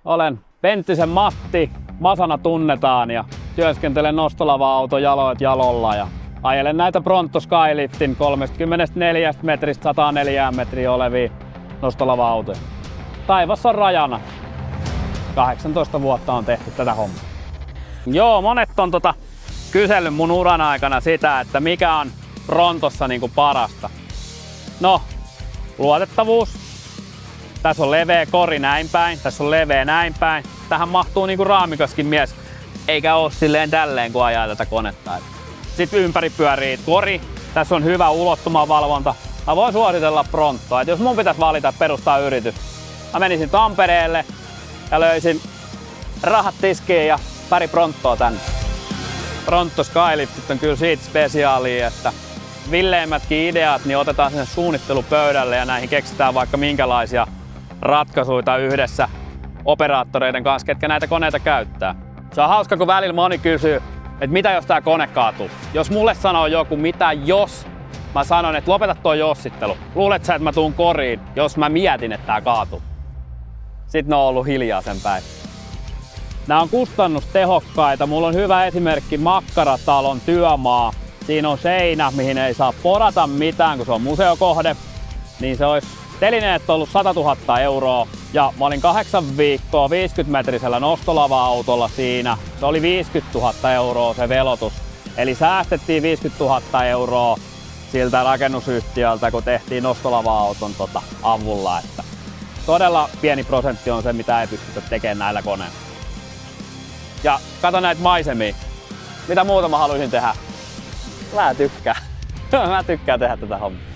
Olen Penttisen Matti, Masana tunnetaan ja työskentelen nostolava-auto jaloit jalolla ja ajelen näitä Pronto Skyliftin 34 metristä 104 metriä olevia nostolava-autoja. Taivas on rajana. 18 vuotta on tehty tätä hommaa. Joo, monet on kysellyt mun uran aikana sitä, että mikä on Prontossa niinku parasta. No, luotettavuus. Tässä on leveä kori näin päin, tässä on leveä näin päin. Tähän mahtuu niinku raamikoskin mies, eikä oo silleen tälleen kun ajaa tätä konetta. Sitten ympäri pyörii kori, tässä on hyvä ulottumavalvonta. Mä voin suositella Prontoa, että jos mun pitäisi valita perustaa yritys, mä menisin Tampereelle ja löysin rahat tiskiin ja pari Prontoa tänne. Pronto Skyliftit on kyllä siitä spesiaalia, että villeimmätkin ideat niin otetaan sinne suunnittelupöydälle ja näihin keksitään vaikka minkälaisia ratkaisuja yhdessä operaattoreiden kanssa, ketkä näitä koneita käyttää. Se on hauska, kun välillä moni kysyy, että mitä jos tää kone kaatuu. Jos mulle sanoo joku, mitä jos, mä sanon, että lopeta tuo jossittelu. Luulet sä, että mä tuun koriin, jos mä mietin, että tää kaatuu. Sitten ne on ollut hiljaa sen päin. Nämä on kustannustehokkaita. Mulla on hyvä esimerkki Makkaratalon työmaa. Siinä on seinä, mihin ei saa porata mitään, kun se on museokohde. Niin se olisi telineet ollut 100 000 €. Ja mä olin 8 viikkoa 50-metrisellä nostolava-autolla siinä. Se oli 50 000 € se velotus. Eli säästettiin 50 000 € siltä rakennusyhtiöltä, kun tehtiin nostolava-auton avulla. Että todella pieni prosentti on se, mitä ei pystytä tekemään näillä koneilla. Ja kato näitä maisemia. Mitä muuta mä haluaisin tehdä? Mä tykkään. Mä tykkään tehdä tätä hommaa.